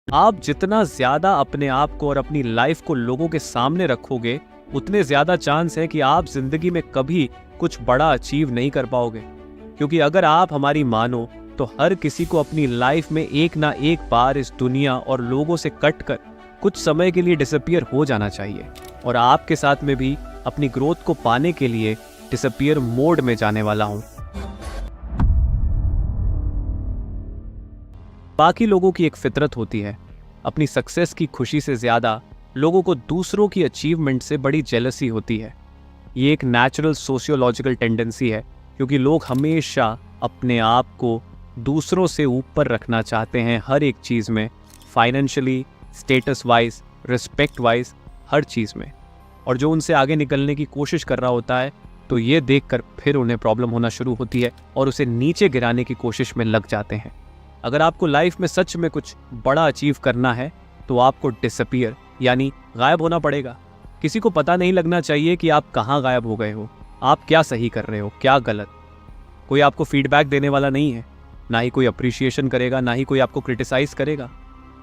आप जितना ज्यादा अपने आप को और अपनी लाइफ को लोगों के सामने रखोगे, उतने ज्यादा चांस है कि आप जिंदगी में कभी कुछ बड़ा अचीव नहीं कर पाओगे। क्योंकि अगर आप हमारी मानो तो हर किसी को अपनी लाइफ में एक ना एक बार इस दुनिया और लोगों से कट कर कुछ समय के लिए डिसअपियर हो जाना चाहिए। और आपके साथ में भी अपनी ग्रोथ को पाने के लिए डिसअपियर मोड में जाने वाला हूं। बाकी लोगों की एक फितरत होती है, अपनी सक्सेस की खुशी से ज्यादा लोगों को दूसरों की अचीवमेंट से बड़ी जेलसी होती है। ये एक नेचुरल सोशियोलॉजिकल टेंडेंसी है, क्योंकि लोग हमेशा अपने आप को दूसरों से ऊपर रखना चाहते हैं हर एक चीज़ में, financially, status wise, respect wise, हर चीज़ में। और जो उनसे आगे निकलने की कोशिश कर रहा होता है तो ये देखकर फिर उन्हें प्रॉब्लम होना शुरू होती है और उसे नीचे गिराने की कोशिश में लग जाते हैं। अगर आपको लाइफ में सच में कुछ बड़ा अचीव करना है तो आपको डिसअपियर यानी गायब होना पड़ेगा। किसी को पता नहीं लगना चाहिए कि आप कहाँ गायब हो गए हो, आप क्या सही कर रहे हो, क्या गलत। कोई आपको फीडबैक देने वाला नहीं है, ना ही कोई अप्रिशिएशन करेगा, ना ही कोई आपको क्रिटिसाइज करेगा।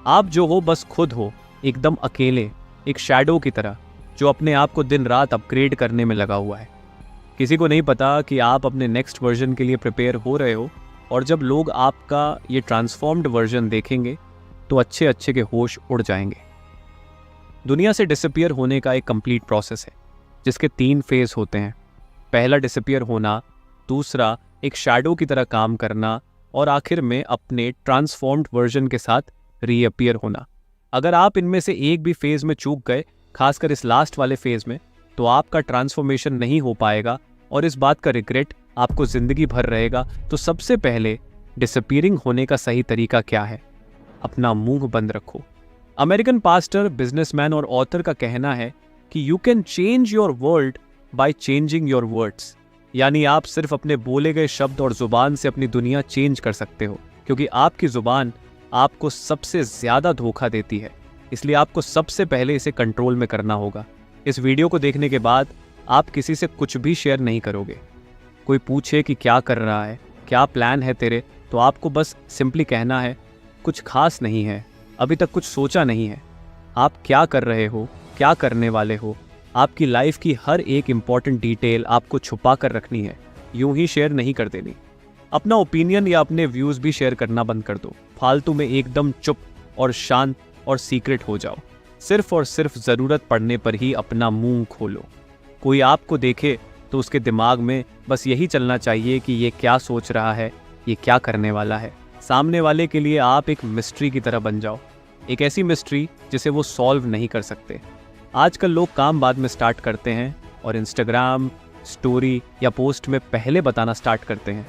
आप जो हो बस खुद हो, एकदम अकेले, एक शैडो की तरह जो अपने आप को दिन रात अपग्रेड करने में लगा हुआ है। किसी को नहीं पता कि आप अपने नेक्स्ट वर्जन के लिए प्रिपेयर हो रहे हो, और जब लोग आपका ये ट्रांसफॉर्म्ड वर्जन देखेंगे तो अच्छे अच्छे के होश उड़ जाएंगे। दुनिया से डिसअपियर होने का एक कंप्लीट प्रोसेस है जिसके 3 फेज होते हैं। पहला डिसअपियर होना, दूसरा एक शैडो की तरह काम करना, और आखिर में अपने ट्रांसफॉर्म्ड वर्जन के साथ रीअपियर होना। अगर आप इनमें से एक भी फेज में चूक गए, खासकर इस लास्ट वाले फेज में, तो आपका ट्रांसफॉर्मेशन नहीं हो पाएगा और इस बात का रिग्रेट आपको जिंदगी भर रहेगा। तो सबसे पहले डिसअपियरिंग होने का सही तरीका क्या है? अपना मुंह बंद रखो। अमेरिकन पास्टर, बिजनेसमैन और ऑथर का कहना है कि you can change your world by changing your words. यानी आप सिर्फ अपने बोले गए शब्द और जुबान से अपनी दुनिया चेंज कर सकते हो, क्योंकि आपकी जुबान आपको सबसे ज्यादा धोखा देती है। इसलिए आपको सबसे पहले इसे कंट्रोल में करना होगा। इस वीडियो को देखने के बाद आप किसी से कुछ भी शेयर नहीं करोगे। कोई पूछे कि क्या कर रहा है, क्या प्लान है तेरे, तो आपको बस सिंपली कहना है कुछ खास नहीं है, अभी तक कुछ सोचा नहीं है। आप क्या कर रहे हो, क्या करने वाले हो, आपकी लाइफ की हर एक इंपॉर्टेंट डिटेल आपको छुपा कर रखनी है, यूं ही शेयर नहीं कर देनी। अपना ओपिनियन या अपने व्यूज़ भी शेयर करना बंद कर दो। फालतू में एकदम चुप और शांत और सीक्रेट हो जाओ। सिर्फ और सिर्फ ज़रूरत पड़ने पर ही अपना मुंह खोलो। कोई आपको देखे तो उसके दिमाग में बस यही चलना चाहिए कि ये क्या सोच रहा है, ये क्या करने वाला है। सामने वाले के लिए आप एक मिस्ट्री की तरह बन जाओ, एक ऐसी मिस्ट्री जिसे वो सॉल्व नहीं कर सकते। आजकल लोग काम बाद में स्टार्ट करते हैं और इंस्टाग्राम स्टोरी या पोस्ट में पहले बताना स्टार्ट करते हैं।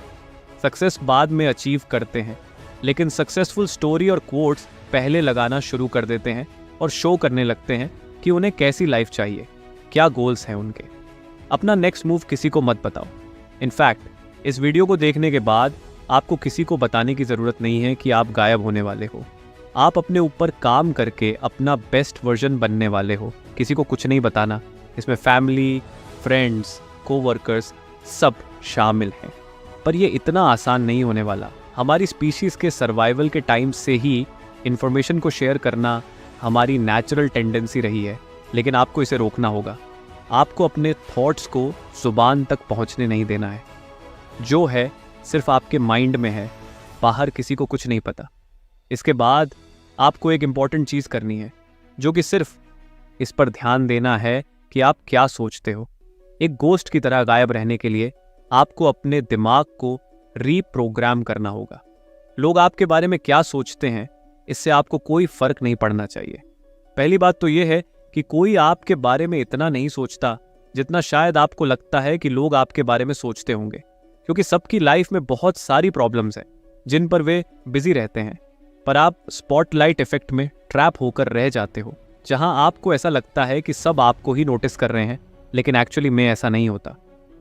सक्सेस बाद में अचीव करते हैं, लेकिन सक्सेसफुल स्टोरी और कोट्स पहले लगाना शुरू कर देते हैं और शो करने लगते हैं कि उन्हें कैसी लाइफ चाहिए, क्या गोल्स हैं उनके। अपना नेक्स्ट मूव किसी को मत बताओ। इनफैक्ट इस वीडियो को देखने के बाद आपको किसी को बताने की ज़रूरत नहीं है कि आप गायब होने वाले हो। आप अपने ऊपर काम करके अपना बेस्ट वर्जन बनने वाले हो। किसी को कुछ नहीं बताना। इसमें फैमिली, फ्रेंड्स, कोवर्कर्स सब शामिल हैं। पर यह इतना आसान नहीं होने वाला। हमारी स्पीशीज़ के सर्वाइवल के टाइम से ही इंफॉर्मेशन को शेयर करना हमारी नेचुरल टेंडेंसी रही है, लेकिन आपको इसे रोकना होगा। आपको अपने थॉट्स को जुबान तक पहुंचने नहीं देना है। जो है सिर्फ आपके माइंड में है, बाहर किसी को कुछ नहीं पता। इसके बाद आपको एक इम्पॉर्टेंट चीज़ करनी है, जो कि सिर्फ इस पर ध्यान देना है कि आप क्या सोचते हो। एक गोस्ट की तरह गायब रहने के लिए आपको अपने दिमाग को रीप्रोग्राम करना होगा। लोग आपके बारे में क्या सोचते हैं, इससे आपको कोई फर्क नहीं पड़ना चाहिए। पहली बात तो यह है कि कोई आपके बारे में इतना नहीं सोचता जितना शायद आपको लगता है कि लोग आपके बारे में सोचते होंगे, क्योंकि सबकी लाइफ में बहुत सारी प्रॉब्लम्स हैं जिन पर वे बिजी रहते हैं। पर आप स्पॉटलाइट इफेक्ट में ट्रैप होकर रह जाते हो, जहां आपको ऐसा लगता है कि सब आपको ही नोटिस कर रहे हैं, लेकिन एक्चुअली में ऐसा नहीं होता।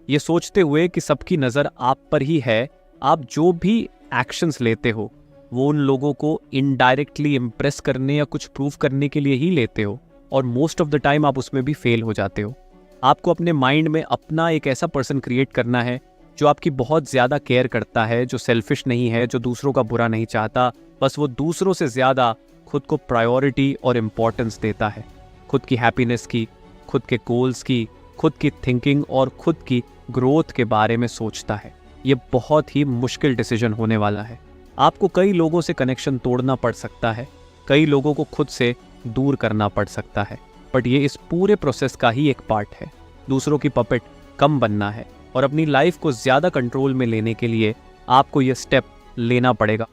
ये सोचते हुए कि सबकी नज़र आप पर ही है, आप जो भी एक्शंस लेते हो वो उन लोगों को इनडायरेक्टली इम्प्रेस करने या कुछ प्रूव करने के लिए ही लेते हो, और मोस्ट ऑफ द टाइम आप उसमें भी फेल हो जाते हो। आपको अपने माइंड में अपना एक ऐसा पर्सन क्रिएट करना है जो आपकी बहुत ज़्यादा केयर करता है, जो सेल्फिश नहीं है, जो दूसरों का बुरा नहीं चाहता, बस वो दूसरों से ज़्यादा खुद को प्रायोरिटी और इम्पोर्टेंस देता है, खुद की हैप्पीनेस की, खुद के गोल्स की, खुद की थिंकिंग और खुद की ग्रोथ के बारे में सोचता है। ये बहुत ही मुश्किल डिसीजन होने वाला है। आपको कई लोगों से कनेक्शन तोड़ना पड़ सकता है, कई लोगों को खुद से दूर करना पड़ सकता है, बट ये इस पूरे प्रोसेस का ही एक पार्ट है। दूसरों की पपेट कम बनना है और अपनी लाइफ को ज़्यादा कंट्रोल में लेने के लिए आपको ये स्टेप लेना पड़ेगा।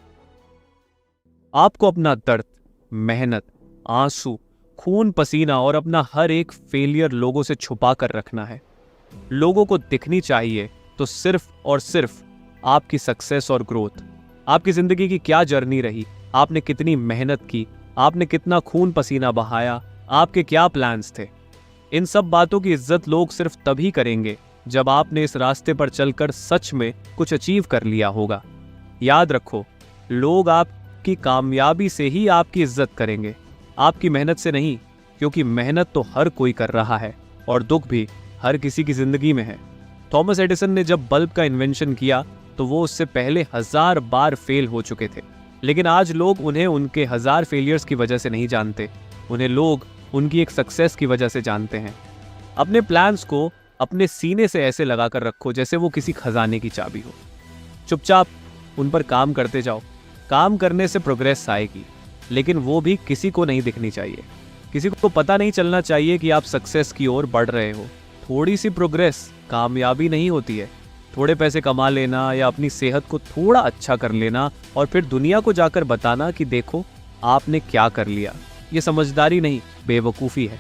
आपको अपना दर्द, मेहनत, आंसू, खून पसीना और अपना हर एक फेलियर लोगों से छुपा कर रखना है। लोगों को दिखनी चाहिए तो सिर्फ और सिर्फ आपकी सक्सेस और ग्रोथ। आपकी ज़िंदगी की क्या जर्नी रही, आपने कितनी मेहनत की, आपने कितना खून पसीना बहाया, आपके क्या प्लान्स थे। इन सब बातों की इज्जत लोग सिर्फ तभी करेंगे जब आपने इस रास्ते पर चलकर सच में कुछ अचीव कर लिया होगा। याद रखो, लोग आपकी कामयाबी से ही आपकी इज्जत करेंगे, आपकी मेहनत से नहीं, क्योंकि मेहनत तो हर कोई कर रहा है और दुख भी हर किसी की जिंदगी में है। थॉमस एडिसन ने जब बल्ब का इन्वेंशन किया तो वो उससे पहले 1000 बार फेल हो चुके थे, लेकिन आज लोग उन्हें उनके 1000 फेलियर्स की वजह से नहीं जानते, उन्हें लोग उनकी एक सक्सेस की वजह से जानते हैं। अपने प्लान्स को अपने सीने से ऐसे लगाकर रखो जैसे वो किसी खजाने की चाबी हो। चुपचाप उन पर काम करते जाओ। काम करने से प्रोग्रेस आएगी, लेकिन वो भी किसी को नहीं दिखनी चाहिए। किसी को पता नहीं चलना चाहिए कि आप सक्सेस की ओर बढ़ रहे हो। थोड़ी सी प्रोग्रेस कामयाबी नहीं होती है। थोड़े पैसे कमा लेना या अपनी सेहत को थोड़ा अच्छा कर लेना और फिर दुनिया को जाकर बताना कि देखो आपने क्या कर लिया, ये समझदारी नहीं, बेवकूफ़ी है।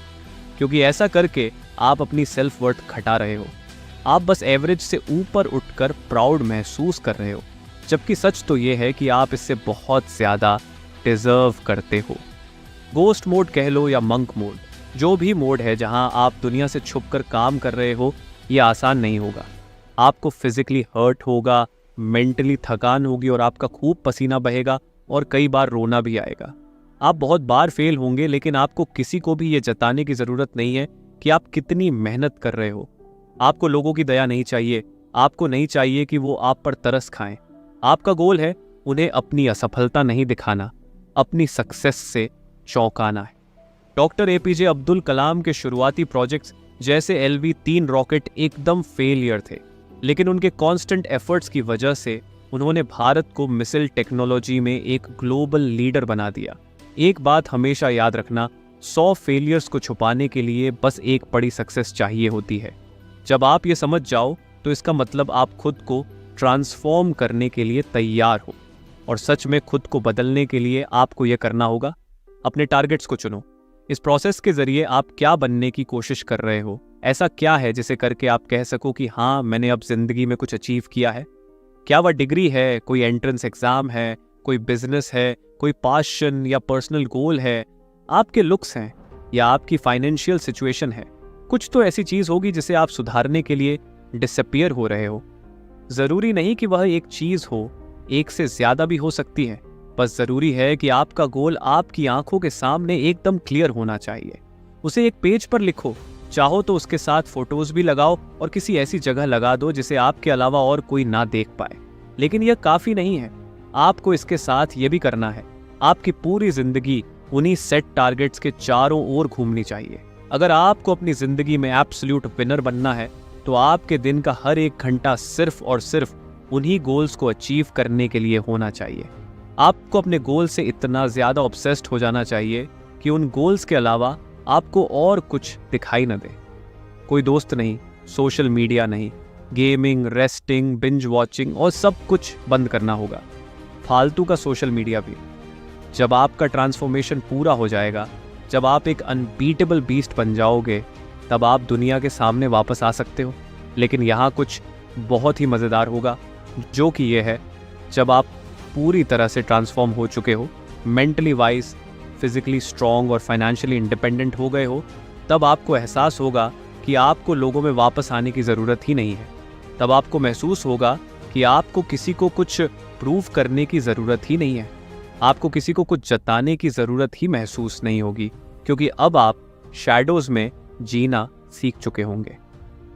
क्योंकि ऐसा करके आप अपनी सेल्फ वर्थ घटा रहे हो। आप बस एवरेज से ऊपर उठकर प्राउड महसूस कर रहे हो, जबकि सच तो ये है कि आप इससे बहुत ज़्यादा डिजर्व करते हो। गोस्ट मोड कह लो या मंक मोड, जो भी मोड है जहां आप दुनिया से छुपकर काम कर रहे हो, ये आसान नहीं होगा। आपको फिजिकली हर्ट होगा, मेंटली थकान होगी और आपका खूब पसीना बहेगा और कई बार रोना भी आएगा। आप बहुत बार फेल होंगे, लेकिन आपको किसी को भी ये जताने की ज़रूरत नहीं है कि आप कितनी मेहनत कर रहे हो। आपको लोगों की दया नहीं चाहिए, आपको नहीं चाहिए कि वो आप पर तरस खाएं। आपका गोल है उन्हें अपनी असफलता नहीं दिखाना, अपनी सक्सेस से चौंकाना है। डॉक्टर एपीजे अब्दुल कलाम के शुरुआती प्रोजेक्ट्स जैसे LV-3 रॉकेट एकदम फेलियर थे, लेकिन उनके कांस्टेंट एफर्ट्स की वजह से उन्होंने भारत को मिसाइल टेक्नोलॉजी में एक ग्लोबल लीडर बना दिया। एक बात हमेशा याद रखना, 100 फेलियर्स को छुपाने के लिए बस एक बड़ी सक्सेस चाहिए होती है। जब आप ये समझ जाओ तो इसका मतलब आप खुद को ट्रांसफॉर्म करने के लिए तैयार हो। और सच में खुद को बदलने के लिए आपको यह करना होगा, अपने टारगेट्स को चुनो। इस प्रोसेस के जरिए आप क्या बनने की कोशिश कर रहे हो, ऐसा क्या है जिसे करके आप कह सको कि हाँ, मैंने अब जिंदगी में कुछ अचीव किया है। क्या वह डिग्री है, कोई एंट्रेंस एग्जाम है, कोई बिजनेस है, कोई पैशन या पर्सनल गोल है, आपके लुक्स हैं या आपकी फाइनेंशियल सिचुएशन है। कुछ तो ऐसी चीज होगी जिसे आप सुधारने के लिए डिसअपीयर हो रहे हो। जरूरी नहीं कि वह एक चीज हो, एक से ज्यादा भी हो सकती है। बस जरूरी है कि आपका गोल आपकी आंखों के सामने एकदम क्लियर होना चाहिए। उसे एक पेज पर लिखो, चाहो तो उसके साथ फोटोज भी लगाओ और किसी ऐसी जगह लगा दो जिसे आपके अलावा और कोई ना देख पाए। लेकिन यह काफी नहीं है, आपको इसके साथ यह भी करना है, आपकी पूरी जिंदगी उन्हीं सेट टारगेट्स के चारों ओर घूमनी चाहिए। अगर आपको अपनी जिंदगी में एब्सोल्यूट विनर बनना है तो आपके दिन का हर एक घंटा सिर्फ और सिर्फ उन्हीं गोल्स को अचीव करने के लिए होना चाहिए। आपको अपने गोल से इतना ज्यादा ऑब्सेस्ड हो जाना चाहिए कि उन गोल्स के अलावा आपको और कुछ दिखाई न दे। कोई दोस्त नहीं, सोशल मीडिया नहीं, गेमिंग, रेस्टिंग, बिंज वॉचिंग और सब कुछ बंद करना होगा, फालतू का सोशल मीडिया भी। जब आपका ट्रांसफॉर्मेशन पूरा हो जाएगा, जब आप एक अनबीटेबल बीस्ट बन जाओगे, तब आप दुनिया के सामने वापस आ सकते हो। लेकिन यहाँ कुछ बहुत ही मज़ेदार होगा, जो कि ये है, जब आप पूरी तरह से ट्रांसफॉर्म हो चुके हो, मेंटली वाइज, फिजिकली स्ट्रॉन्ग और फाइनेंशियली इंडिपेंडेंट हो गए हो, तब आपको एहसास होगा कि आपको लोगों में वापस आने की ज़रूरत ही नहीं है। तब आपको महसूस होगा कि आपको किसी को कुछ प्रूव करने की ज़रूरत ही नहीं है, आपको किसी को कुछ जताने की ज़रूरत ही महसूस नहीं होगी, क्योंकि अब आप शैडोज़ में जीना सीख चुके होंगे।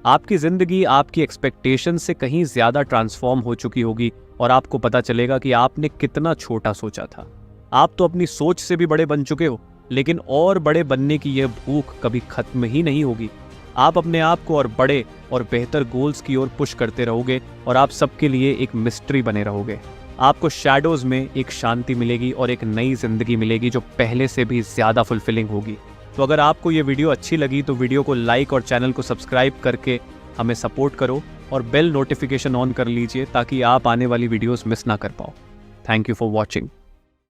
आपकी ज़िंदगी आपकी एक्सपेक्टेशन से कहीं ज़्यादा ट्रांसफॉर्म हो चुकी होगी और आपको पता चलेगा कि आपने कितना छोटा सोचा था। आप तो अपनी सोच से भी बड़े बन चुके हो, लेकिन और बड़े बनने की यह भूख कभी खत्म ही नहीं होगी। आप अपने आप को और बड़े और बेहतर गोल्स की ओर पुश करते रहोगे और आप सबके लिए एक मिस्ट्री बने रहोगे। आपको शैडोज में एक शांति मिलेगी और एक नई जिंदगी मिलेगी जो पहले से भी ज्यादा फुलफिलिंग होगी। तो अगर आपको ये वीडियो अच्छी लगी तो वीडियो को लाइक और चैनल को सब्सक्राइब करके हमें सपोर्ट करो और बेल नोटिफिकेशन ऑन कर लीजिए ताकि आप आने वाली वीडियोस मिस ना कर पाओ। Thank you for watching.